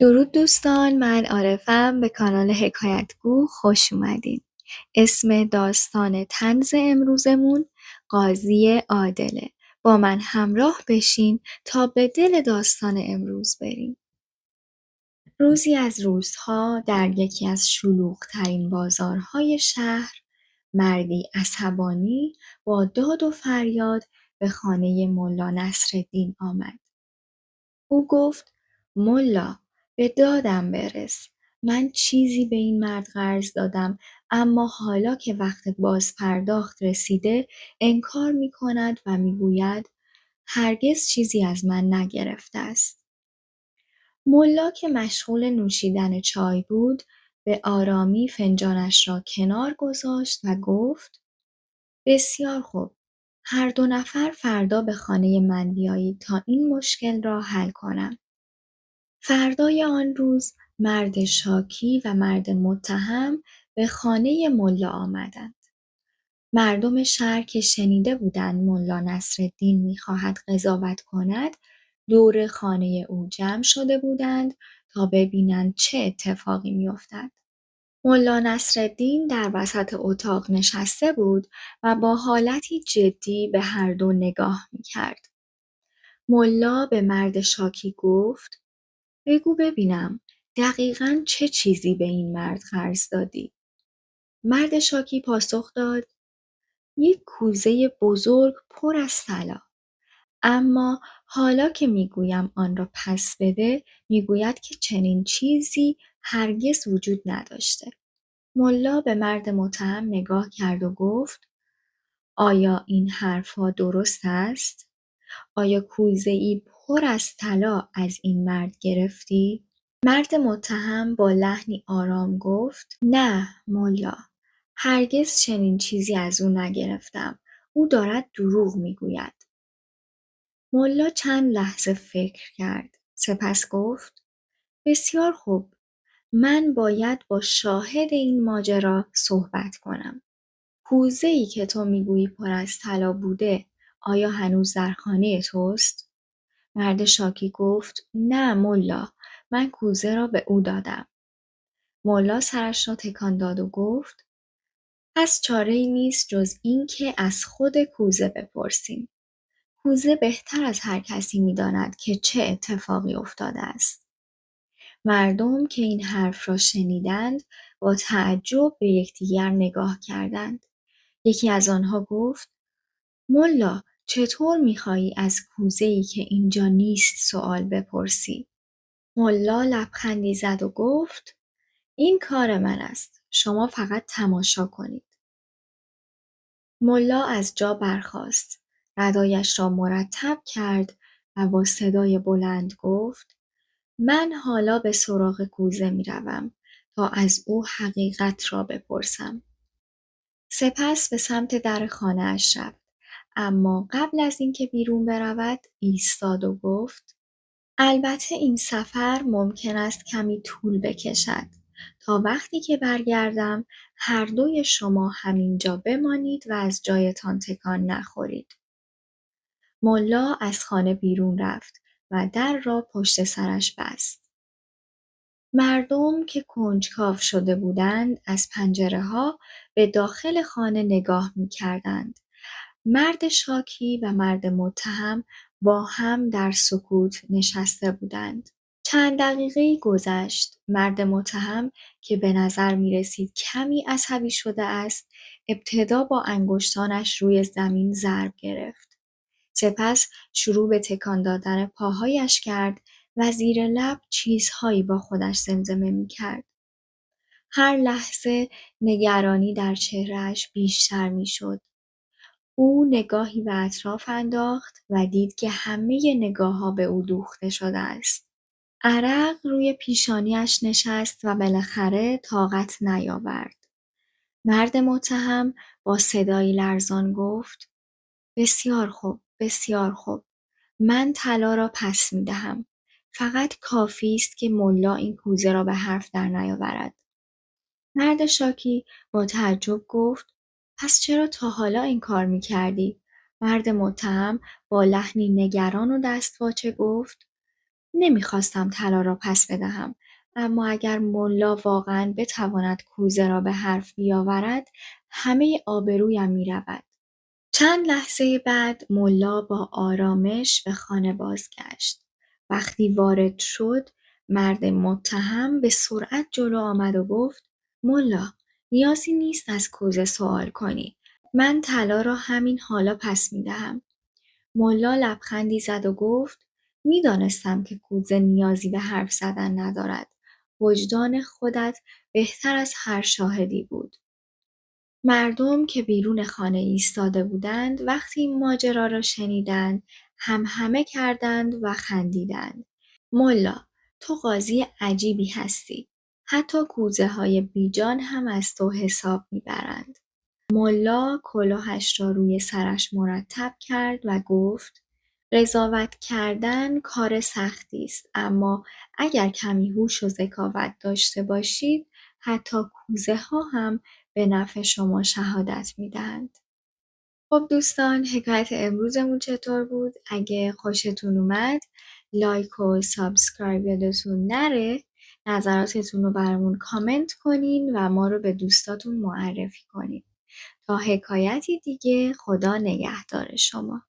درود دوستان، من عارفم. به کانال حکایتگو خوش اومدین. اسم داستان طنز امروزمون قاضی عادله. با من همراه بشین تا به دل داستان امروز بریم. روزی از روزها در یکی از شلوغ‌ترین بازارهای شهر، مردی عصبانی با داد و فریاد به خانه ملا نصرالدین آمد. او گفت: ملا، به دادم برس. من چیزی به این مرد قرض دادم، اما حالا که وقت بازپرداخت رسیده انکار می کند و می گوید هرگز چیزی از من نگرفته است. ملا که مشغول نوشیدن چای بود به آرامی فنجانش را کنار گذاشت و گفت: بسیار خوب. هر دو نفر فردا به خانه من بیایید تا این مشکل را حل کنم. فردای آن روز مرد شاکی و مرد متهم به خانه ملا آمدند. مردم شهر که شنیده بودند ملا نصرالدین می‌خواهد قضاوت کند، دور خانه او جمع شده بودند تا ببینند چه اتفاقی می‌افتد. ملا نصرالدین در وسط اتاق نشسته بود و با حالتی جدی به هر دو نگاه می‌کرد. ملا به مرد شاکی گفت: بگو ببینم دقیقاً چه چیزی به این مرد قرض دادی؟ مرد شاکی پاسخ داد: یک کوزه بزرگ پر از طلا. اما حالا که میگویم آن را پس بده، میگوید که چنین چیزی هرگز وجود نداشته. ملا به مرد متهم نگاه کرد و گفت: آیا این حرفها درست است؟ آیا کوزه‌ای پر از طلا از این مرد گرفتی؟ مرد متهم با لحنی آرام گفت: نه ملا، هرگز چنین چیزی از او نگرفتم. او دارد دروغ میگوید. ملا چند لحظه فکر کرد. سپس گفت: بسیار خوب. من باید با شاهد این ماجرا صحبت کنم. کوزه‌ای که تو میگویی پر از طلا بوده، آیا هنوز در خانه توست؟ مرد شاکی گفت: نه ملا، من کوزه را به او دادم. ملا سرش را تکان داد و گفت: پس چاره‌ای نیست جز این که از خود کوزه بپرسیم. کوزه بهتر از هر کسی می‌داند که چه اتفاقی افتاده است. مردم که این حرف را شنیدند با تعجب به یکدیگر نگاه کردند. یکی از آنها گفت: ملا، چطور می‌خواهی از کوزه‌ای که اینجا نیست سؤال بپرسی؟ ملا لبخندی زد و گفت: این کار من است. شما فقط تماشا کنید. ملا از جا برخاست. ردایش را مرتب کرد و با صدای بلند گفت: من حالا به سراغ کوزه می روم تا از او حقیقت را بپرسم. سپس به سمت در خانه اش رفت. اما قبل از اینکه بیرون برود ایستاد و گفت: البته این سفر ممکن است کمی طول بکشد. تا وقتی که برگردم هر دوی شما همینجا بمانید و از جایتان تکان نخورید. ملا از خانه بیرون رفت و در را پشت سرش بست. مردم که کنجکاو شده بودند از پنجره‌ها به داخل خانه نگاه می‌کردند. مرد شاکی و مرد متهم با هم در سکوت نشسته بودند. چند دقیقه‌ای گذشت. مرد متهم که به نظر می‌رسید کمی عصبی شده است، ابتدا با انگشتانش روی زمین ضرب گرفت. سپس شروع به تکان دادن پاهایش کرد و زیر لب چیزهایی با خودش زمزمه می‌کرد. هر لحظه نگرانی در چهره‌اش بیشتر می‌شد. او نگاهی به اطراف انداخت و دید که همه نگاه‌ها به او دوخته شده است. عرق روی پیشانیش نشست و بالاخره طاقت نیاورد. مرد متهم با صدایی لرزان گفت: بسیار خوب، بسیار خوب. من طلا را پس می‌دهم. فقط کافی است که ملا این کوزه را به حرف در نیاورد. مرد شاکی با تعجب گفت: پس چرا تا حالا این کار می‌کردی؟ مرد متهم با لحنی نگران و دستپاچه گفت: نمیخواستم طلا را پس بدهم، اما اگر ملا واقعا بتواند کوزه را به حرف بیاورد همه آبرویم میرود. چند لحظه بعد ملا با آرامش به خانه بازگشت. وقتی وارد شد مرد متهم به سرعت جلو آمد و گفت ملا نیازی نیست از کوزه سوال کنی. من طلا را همین حالا پس میدهم. ملا لبخندی زد و گفت میدانستم که کوزه نیازی به حرف زدن ندارد. وجدان خودت بهتر از هر شاهدی بود. مردم که بیرون خانه ایستاده بودند وقتی این ماجرا را شنیدند همهمه کردند و خندیدند. ملا تو قاضی عجیبی هستی. حتی کوزه های بیجان هم از تو حساب میبرند. ملا کلاهش را روی سرش مرتب کرد و گفت قضاوت کردن کار سختی است، اما اگر کمی هوش و ذکاوت داشته باشید حتی کوزه ها هم به نفع شما شهادت میدهند. خب دوستان حکایت امروزمون چطور بود؟ اگه خوشتون اومد لایک و سابسکرایب یادتون نره. نظراتتون رو برامون کامنت کنین و ما رو به دوستاتون معرفی کنین. تا حکایتی دیگه خدا نگهدار شما.